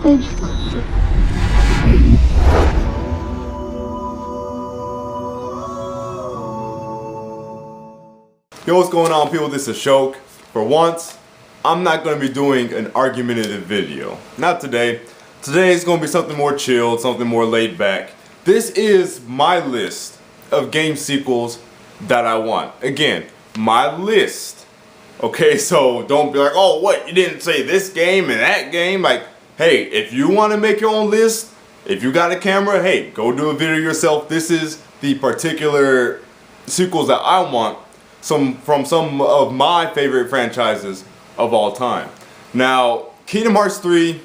Yo, what's going on, people? This is Shok. For once, I'm not going to be doing an argumentative video. Not today. Today is going to be something more chilled, something more laid back. This is my list of game sequels that I want. Again, my list. Okay, so don't be like, oh, what? You didn't say this game and that game? Like, hey, if you want to make your own list, if you got a camera, hey, go do a video yourself. This is the particular sequels that I want from some of my favorite franchises of all time. Now, Kingdom Hearts 3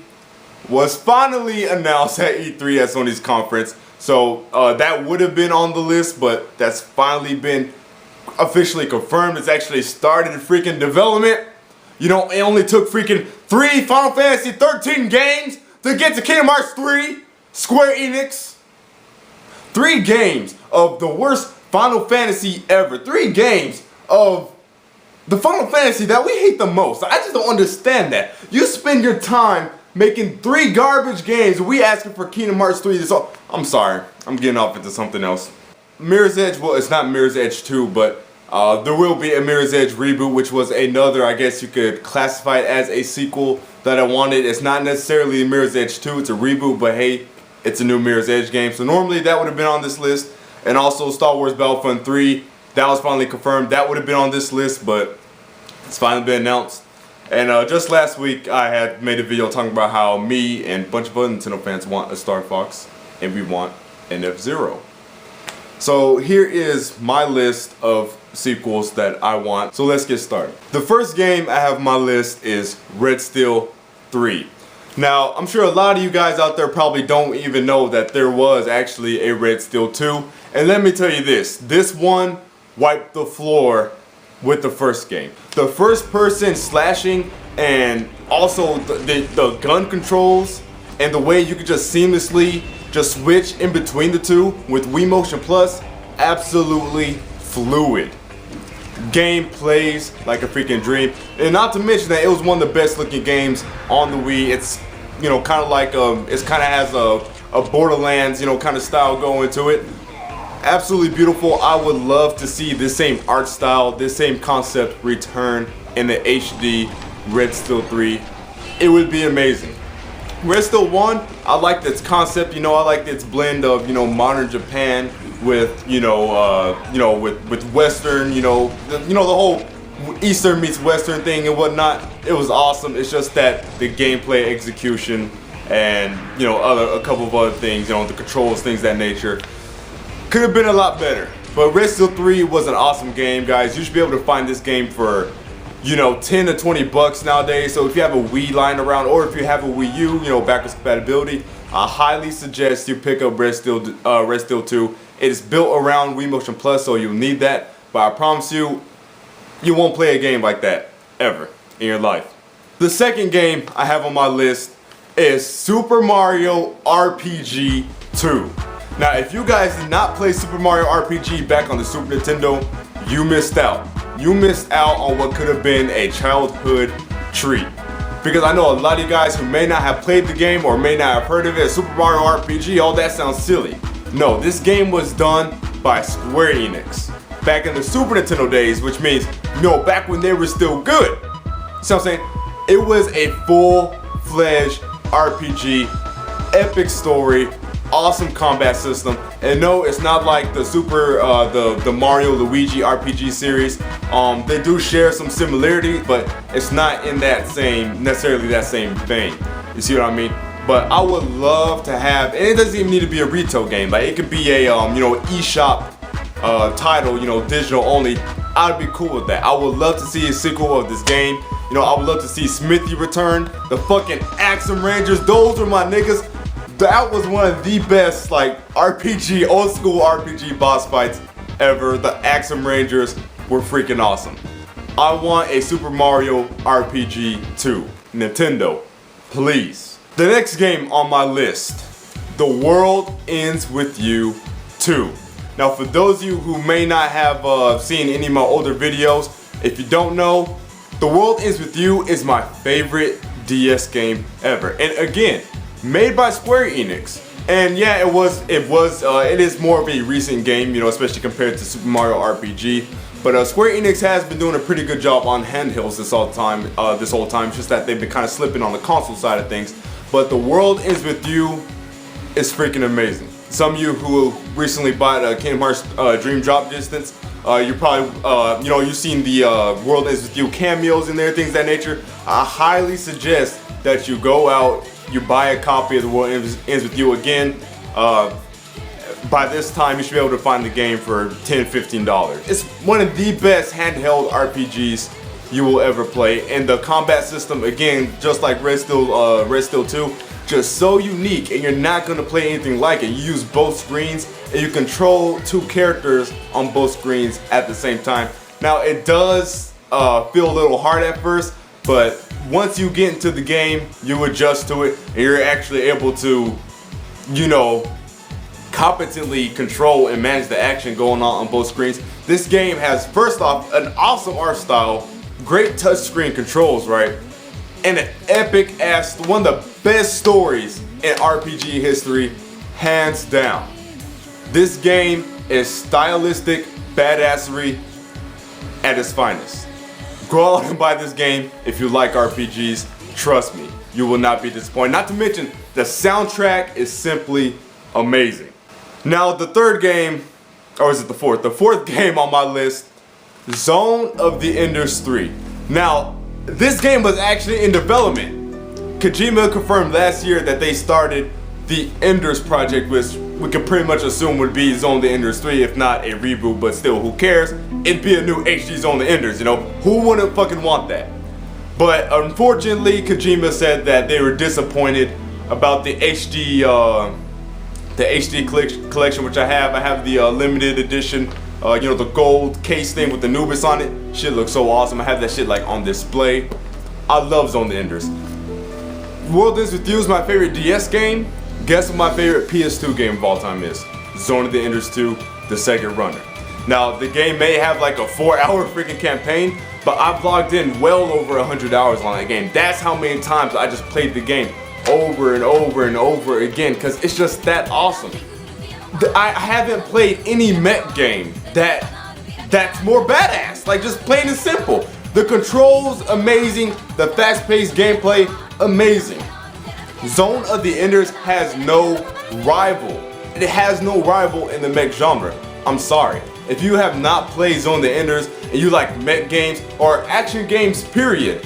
was finally announced at E3 at Sony's conference. So that would have been on the list, but that's finally been officially confirmed. It's actually started freaking development. You know, it only took freaking 3 Final Fantasy 13 games to get to Kingdom Hearts 3. Square Enix. 3 games of the worst Final Fantasy ever. 3 games of the Final Fantasy that we hate the most. I just don't understand that. You spend your time making 3 garbage games and we asking for Kingdom Hearts 3. I'm sorry. I'm getting off into something else. Mirror's Edge, well, it's not Mirror's Edge 2, but there will be a Mirror's Edge reboot, which was another, I guess you could classify it as a sequel that I wanted. It's not necessarily Mirror's Edge 2, it's a reboot, but hey, it's a new Mirror's Edge game. So normally that would have been on this list. And also Star Wars Battlefront 3, that was finally confirmed. That would have been on this list, but it's finally been announced. And just last week, I had made a video talking about how me and a bunch of other Nintendo fans want a Star Fox, and we want an F-Zero. So here is my list of sequels that I want. So let's get started. The first game I have on my list is Red Steel 3. Now, I'm sure a lot of you guys out there probably don't even know that there was actually a Red Steel 2. And let me tell you this one wiped the floor with the first game. The first person slashing and also the gun controls and the way you could just seamlessly just switch in between the two with Wii Motion Plus, absolutely fluid. Game plays like a freaking dream. And not to mention that it was one of the best looking games on the Wii. It's, you know, kind of like, it kind of has a Borderlands, you know, kind of style going to it. Absolutely beautiful. I would love to see this same art style, this same concept return in the HD Red Steel 3. It would be amazing. Red Steel 1, I like its concept, you know, I like its blend of, you know, modern Japan with, with Western, the whole Eastern meets Western thing and whatnot. It was awesome. It's just that the gameplay execution and, you know, a couple of other things, you know, the controls, things of that nature, could have been a lot better. But Red Steel 3 was an awesome game, guys. You should be able to find this game for, you know, 10 to 20 bucks nowadays. So if you have a Wii lying around, or if you have a Wii U, you know, backwards compatibility, I highly suggest you pick up Red Steel 2. It is built around Wii Motion Plus, so you'll need that. But I promise you, you won't play a game like that ever in your life. The second game I have on my list is Super Mario RPG 2. Now, if you guys did not play Super Mario RPG back on the Super Nintendo, you missed out. You missed out on what could have been a childhood treat. Because I know a lot of you guys who may not have played the game or may not have heard of it, Super Mario RPG, all that sounds silly. No, this game was done by Square Enix back in the Super Nintendo days, which means, you know, back when they were still good. See what I'm saying? It was a full-fledged RPG, epic story, awesome combat system. And no, it's not like the the Mario Luigi RPG series. They do share some similarities, but it's not in that necessarily that same vein. You see what I mean? But I would love to have, and it doesn't even need to be a retail game. Like, it could be a eShop title, you know, digital only. I'd be cool with that. I would love to see a sequel of this game. You know, I would love to see Smithy return. The fucking Axum Rangers, those are my niggas. That was one of the best, like, old school RPG boss fights ever. The Axum Rangers were freaking awesome. I want a Super Mario RPG 2. Nintendo, please. The next game on my list, The World Ends With You 2. Now, for those of you who may not have seen any of my older videos, if you don't know, The World Ends With You is my favorite DS game ever. And again, made by Square Enix. And yeah, it is more of a recent game, you know, especially compared to Super Mario RPG. But Square Enix has been doing a pretty good job on handhelds this whole time. It's just that they've been kind of slipping on the console side of things. But The World Ends With You is freaking amazing. Some of you who recently bought Kingdom Hearts Dream Drop Distance, you probably, you've seen the World Ends With You cameos in there, things of that nature. I highly suggest that you go out, you buy a copy of The World Ends With You again. By this time, you should be able to find the game for $10, $15. It's one of the best handheld RPGs you will ever play, and the combat system, again, just like Red Steel 2, just so unique, and you're not gonna play anything like it. You use both screens, and you control two characters on both screens at the same time. Now, it does feel a little hard at first, but once you get into the game, you adjust to it, and you're actually able to, you know, competently control and manage the action going on both screens. This game has, first off, an awesome art style, great touchscreen controls, right? And an epic ass, one of the best stories in RPG history, hands down. This game is stylistic badassery at its finest. Go out and buy this game if you like RPGs. Trust me, you will not be disappointed. Not to mention, the soundtrack is simply amazing. Now the third game, or is it the fourth? The fourth game on my list, Zone of the Enders 3. Now, this game was actually in development. Kojima confirmed last year that they started the Enders project, which we could pretty much assume would be Zone of the Enders 3, if not a reboot, but still, who cares? It'd be a new HD Zone of the Enders, you know? Who wouldn't fucking want that? But unfortunately, Kojima said that they were disappointed about the HD collection, which I have. I have the limited edition, the gold case thing with the Anubis on it. Shit looks so awesome. I have that shit like on display. I love Zone of the Enders. World Ends With You is my favorite DS game. Guess what my favorite PS2 game of all time is? Zone of the Enders 2, the Second Runner. Now, the game may have like a 4-hour freaking campaign, but I've logged in well over 100 hours on that game. That's how many times I just played the game over and over and over again, because it's just that awesome. I haven't played any mech game that's more badass. Like, just plain and simple. The controls, amazing. The fast-paced gameplay, amazing. Zone of the Enders has no rival. It has no rival in the mech genre. I'm sorry. If you have not played Zone of the Enders and you like mech games or action games, period,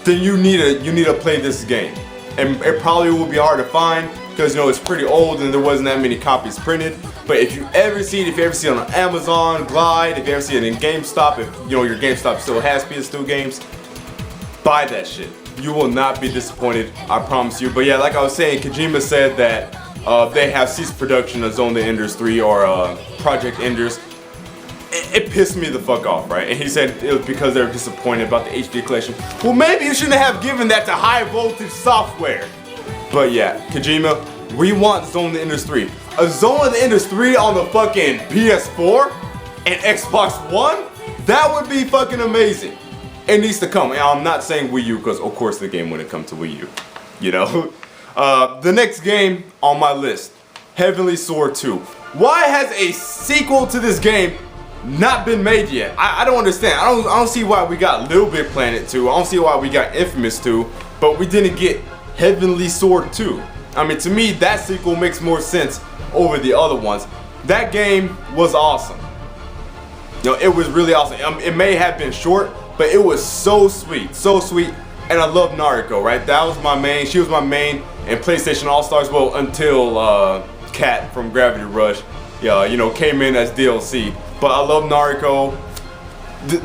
then you need to play this game. And it probably will be hard to find because, you know, it's pretty old and there wasn't that many copies printed. But if you ever see it on Amazon, Glide, if you ever see it in GameStop, if you know your GameStop still has PS2 games, buy that shit. You will not be disappointed, I promise you. But yeah, like I was saying, Kojima said that they have ceased production of Zone of the Enders 3 or Project Enders. It pissed me the fuck off, right? And he said it was because they were disappointed about the HD collection. Well, maybe you shouldn't have given that to High Voltage Software. But yeah, Kojima, we want Zone of the Enders 3. A Zone of the Enders 3 on the fucking PS4 and Xbox One? That would be fucking amazing. It needs to come. And I'm not saying Wii U because of course the game wouldn't come to Wii U. You know? The next game on my list, Heavenly Sword 2. Why has a sequel to this game not been made yet? I don't understand. I don't see why we got Little Big Planet 2. I don't see why we got Infamous 2, but we didn't get Heavenly Sword 2. I mean, to me, that sequel makes more sense over the other ones. That game was awesome. You know, it was really awesome. It may have been short, but it was so sweet, and I love Nariko, right? That was my main. She was my main in PlayStation All-Stars. Well, until Kat from Gravity Rush, came in as DLC. But I love Nariko.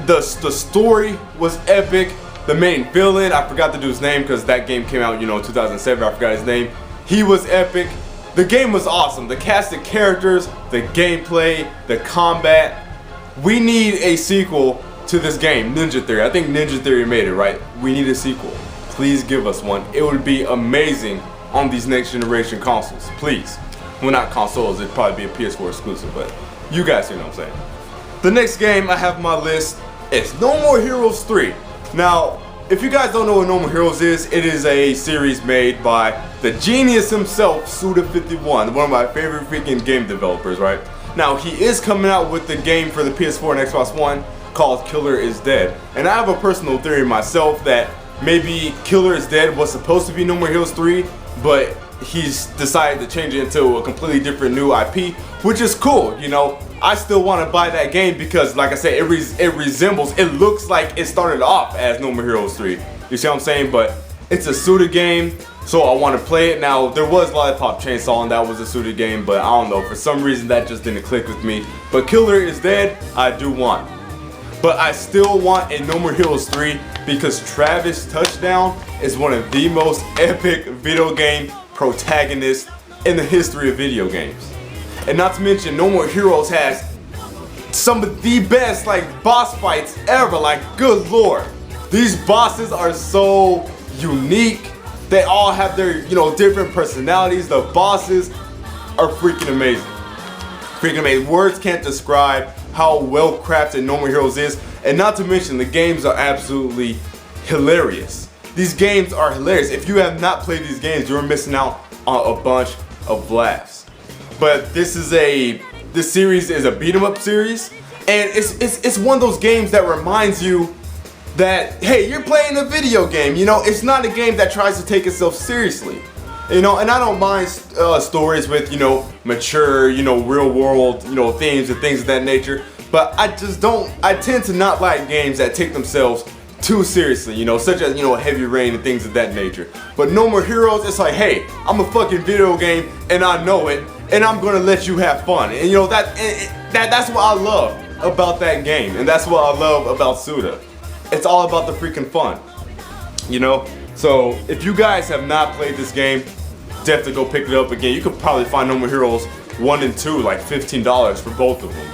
The story was epic. The main villain, I forgot the dude's name because that game came out, 2007. I forgot his name. He was epic. The game was awesome. The cast of characters, the gameplay, the combat. We need a sequel to this game, Ninja Theory. I think Ninja Theory made it, right? We need a sequel. Please give us one. It would be amazing on these next generation consoles. Please. Well, not consoles. It'd probably be a PS4 exclusive, but you guys see what I'm saying. The next game I have on my list is No More Heroes 3. Now, if you guys don't know what No More Heroes is, it is a series made by the genius himself, Suda51, one of my favorite freaking game developers, right? Now, he is coming out with the game for the PS4 and Xbox One called Killer is Dead. And I have a personal theory myself that maybe Killer is Dead was supposed to be No More Heroes 3, but he's decided to change it into a completely different new IP, which is cool, you know. I still want to buy that game because, like I said, it resembles, it looks like it started off as No More Heroes 3. You see what I'm saying? But it's a Suda game, so I want to play it. Now, there was Lollipop Chainsaw and that was a Suda game, but I don't know, for some reason that just didn't click with me. But Killer is Dead, I do want. But I still want a No More Heroes 3 because Travis Touchdown is one of the most epic video game protagonists in the history of video games. And not to mention, No More Heroes has some of the best boss fights ever. Like, good lord, these bosses are so unique. They all have their, different personalities. The bosses are freaking amazing. Freaking amazing. Words can't describe how well crafted No More Heroes is. And not to mention, the games are absolutely hilarious. These games are hilarious. If you have not played these games, you're missing out on a bunch of laughs. But this series is a beat 'em up series, and it's one of those games that reminds you that, hey, you're playing a video game. It's not a game that tries to take itself seriously. And I don't mind stories with mature, real world, themes and things of that nature. But I tend to not like games that take themselves too seriously, such as, Heavy Rain and things of that nature. But No More Heroes, it's like, hey, I'm a fucking video game and I know it, and I'm gonna let you have fun. And that's what I love about that game, and that's what I love about Suda. It's all about the freaking fun, So if you guys have not played this game, definitely go pick it up again. You could probably find No More Heroes 1 and 2 like $15 for both of them.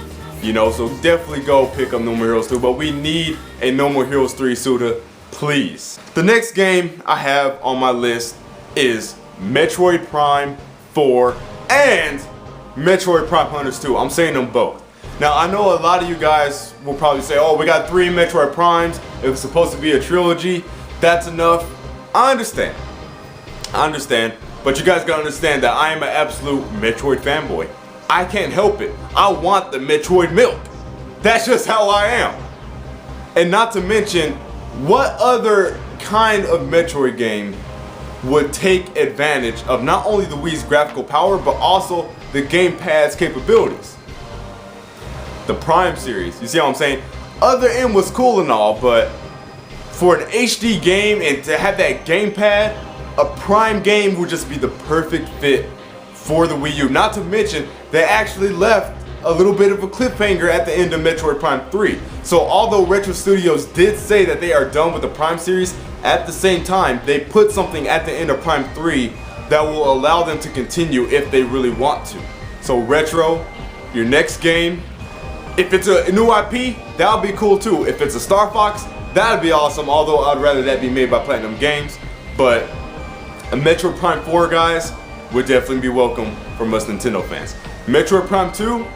So definitely go pick up No More Heroes 2, but we need a No More Heroes 3 Suda, please. The next game I have on my list is Metroid Prime 4 and Metroid Prime Hunters 2. I'm saying them both. Now, I know a lot of you guys will probably say, oh, we got 3 Metroid Primes. It was supposed to be a trilogy. That's enough. I understand. But you guys gotta understand that I am an absolute Metroid fanboy. I can't help it. I want the Metroid milk. That's just how I am. And not to mention, what other kind of Metroid game would take advantage of not only the Wii's graphical power, but also the gamepad's capabilities? The Prime series. You see what I'm saying? Other M was cool and all, but for an HD game and to have that gamepad, a Prime game would just be the perfect fit for the Wii U. Not to mention, they actually left a little bit of a cliffhanger at the end of Metroid Prime 3. So although Retro Studios did say that they are done with the Prime series, at the same time, they put something at the end of Prime 3 that will allow them to continue if they really want to. So Retro, your next game, if it's a new IP, that would be cool too. If it's a Star Fox, that would be awesome, although I'd rather that be made by Platinum Games. But a Metroid Prime 4, guys, would definitely be welcome from us Nintendo fans. Metroid Prime 2,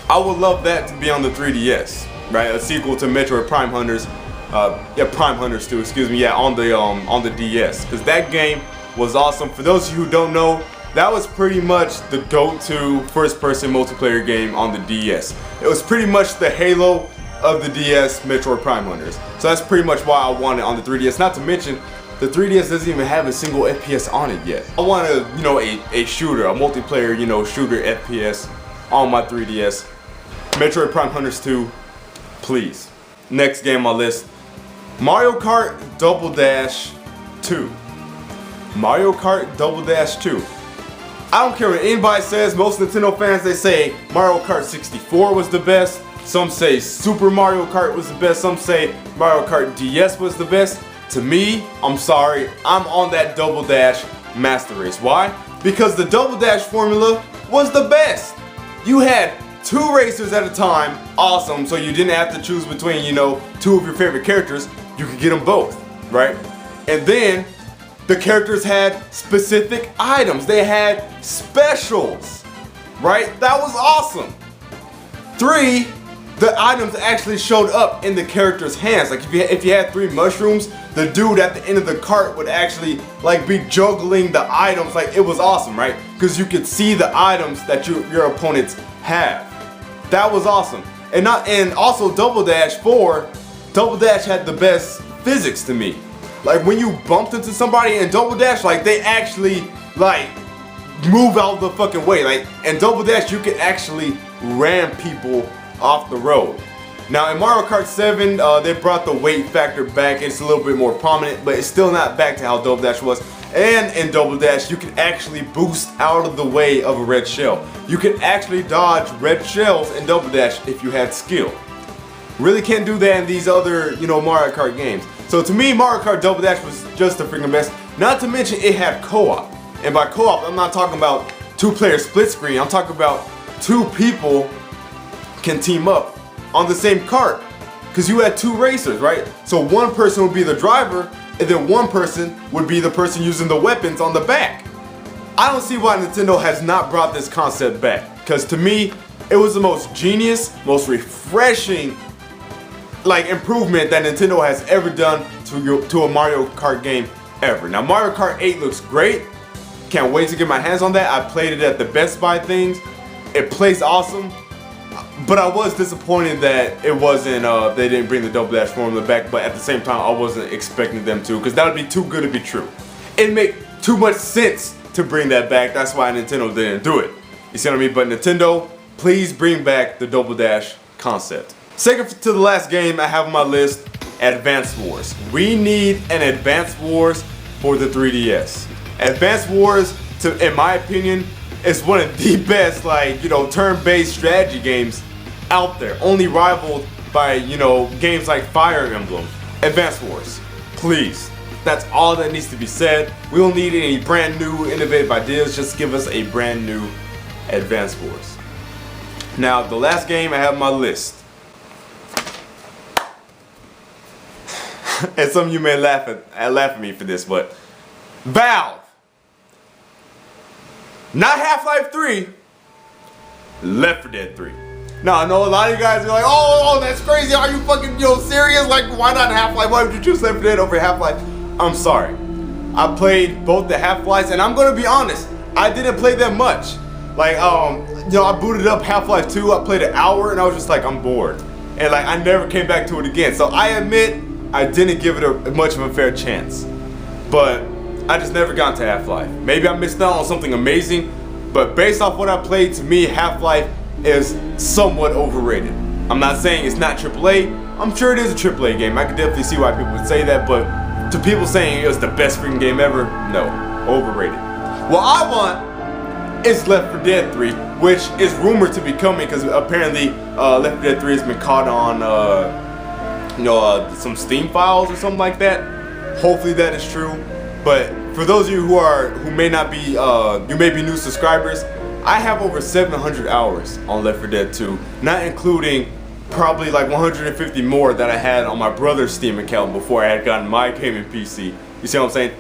I would love that to be on the 3DS, right? A sequel to Metroid Prime Hunters, Prime Hunters 2, excuse me, on the DS, because that game was awesome. For those of you who don't know, that was pretty much the go-to first-person multiplayer game on the DS. It was pretty much the Halo of the DS, Metroid Prime Hunters. So that's pretty much why I want it on the 3DS. Not to mention, the 3DS doesn't even have a single FPS on it yet. I want a shooter, a multiplayer, shooter FPS on my 3DS. Metroid Prime Hunters 2, please. Next game on my list, Mario Kart Double Dash 2. Mario Kart Double Dash 2. I don't care what anybody says, most Nintendo fans, they say Mario Kart 64 was the best. Some say Super Mario Kart was the best. Some say Mario Kart DS was the best. To me, I'm sorry, I'm on that Double Dash Master Race. Why? Because the Double Dash formula was the best. You had 2 racers at a time, awesome, so you didn't have to choose between, 2 of your favorite characters. You could get them both, right? And then the characters had specific items. They had specials, right? That was awesome. 3, the items actually showed up in the character's hands. Like if you had 3 mushrooms, the dude at the end of the cart would actually like be juggling the items. Like, it was awesome, right? Because you could see the items that your opponents have. That was awesome. And also Double Dash 4, Double Dash had the best physics to me. Like, when you bumped into somebody in Double Dash, like, they actually like move out of the fucking way. Like, in Double Dash you could actually ram people off the road. Now in Mario Kart 7, they brought the weight factor back. It's a little bit more prominent, but it's still not back to how Double Dash was. And in Double Dash, you can actually boost out of the way of a red shell. You can actually dodge red shells in Double Dash if you had skill. Really can't do that in these other, Mario Kart games. So to me, Mario Kart Double Dash was just the freaking best. Not to mention it had co-op. And by co-op, I'm not talking about 2-player split screen. I'm talking about 2 people can team up on the same kart, because you had 2 racers, right? So one person would be the driver, and then one person would be the person using the weapons on the back. I don't see why Nintendo has not brought this concept back, because to me, it was the most genius, most refreshing improvement that Nintendo has ever done to a Mario Kart game ever. Now Mario Kart 8 looks great. Can't wait to get my hands on that. I played it at the Best Buy things. It plays awesome. But I was disappointed that it wasn't, they didn't bring the Double Dash formula back, but at the same time I wasn't expecting them to, because that would be too good to be true. It'd make too much sense to bring that back. That's why Nintendo didn't do it. You see what I mean? But Nintendo, please bring back the Double Dash concept. Second to the last game I have on my list, Advance Wars. We need an Advance Wars for the 3DS. Advance Wars, in my opinion, is one of the best, turn-based strategy games out there. Only rivaled by, games like Fire Emblem. Advance Wars, please. That's all that needs to be said. We don't need any brand new, innovative ideas. Just give us a brand new Advance Wars. Now, the last game I have on my list. And some of you may laugh at me for this, but Valve. Not Half-Life 3, Left 4 Dead 3. Now I know a lot of you guys are like, oh, that's crazy. Are you fucking serious? Like, why not Half-Life? Why would you choose Left 4 Dead over Half-Life? I'm sorry. I played both the Half-Lives, and I'm gonna be honest, I didn't play them much. I booted up Half-Life 2, I played an hour, and I was just like, I'm bored. And I never came back to it again. So I admit, I didn't give it much of a fair chance. But I just never got into Half-Life. Maybe I missed out on something amazing, but based off what I played, to me, Half-Life is somewhat overrated. I'm not saying it's not AAA. I'm sure it is a AAA game. I can definitely see why people would say that, but to people saying it was the best freaking game ever, no, overrated. What I want is Left 4 Dead 3, which is rumored to be coming because apparently Left 4 Dead 3 has been caught on some Steam files or something like that. Hopefully that is true. But for those of you who may not be, you may be new subscribers, I have over 700 hours on Left 4 Dead 2, not including probably 150 more that I had on my brother's Steam account before I had gotten my gaming PC. You see what I'm saying?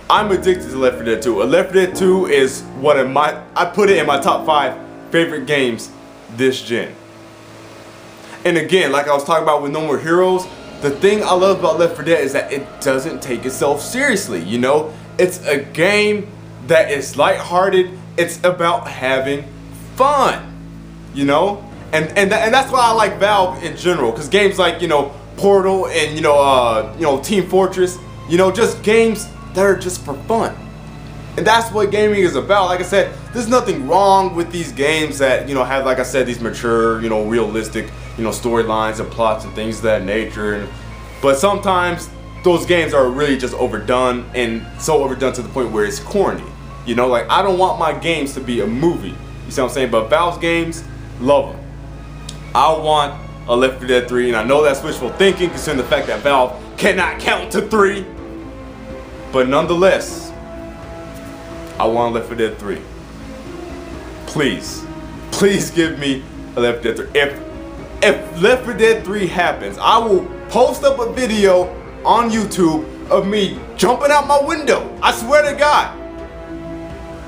I'm addicted to Left 4 Dead 2. Left 4 Dead 2 is I put it in my top 5 favorite games this gen. And again, like I was talking about with No More Heroes, the thing I love about Left 4 Dead is that it doesn't take itself seriously, It's a game that is lighthearted. It's about having fun, And that's why I like Valve in general, because games like, Portal and, Team Fortress, just games that are just for fun. And that's what gaming is about. Like I said, there's nothing wrong with these games that, have, like I said, these mature, realistic, storylines and plots and things of that nature. But sometimes those games are really just overdone, and so overdone to the point where it's corny. I don't want my games to be a movie. You see what I'm saying? But Valve's games, love them. I want a Left 4 Dead 3, and I know that's wishful thinking considering the fact that Valve cannot count to 3. But nonetheless, I want Left 4 Dead 3. Please give me a Left 4 Dead 3. If Left 4 Dead 3 happens, I will post up a video on YouTube of me jumping out my window. I swear to God.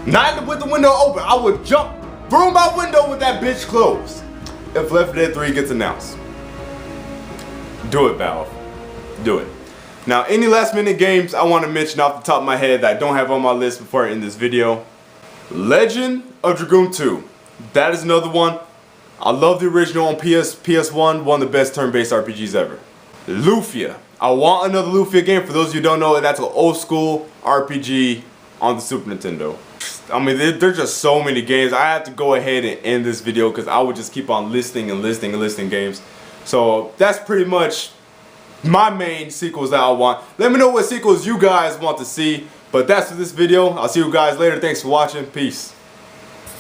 Not with the window open. I would jump through my window with that bitch closed if Left 4 Dead 3 gets announced. Do it, Valve. Do it. Now, any last minute games I want to mention off the top of my head that I don't have on my list before I end this video. Legend of Dragoon 2. That is another one. I love the original on PS1, one of the best turn-based RPGs ever. Lufia. I want another Lufia game. For those of you who don't know, that's an old school RPG on the Super Nintendo. I mean, there's just so many games. I have to go ahead and end this video because I would just keep on listing games. So that's pretty much my main sequels that I want. Let me know what sequels you guys want to see. But that's for this video. I'll see you guys later. Thanks for watching. Peace.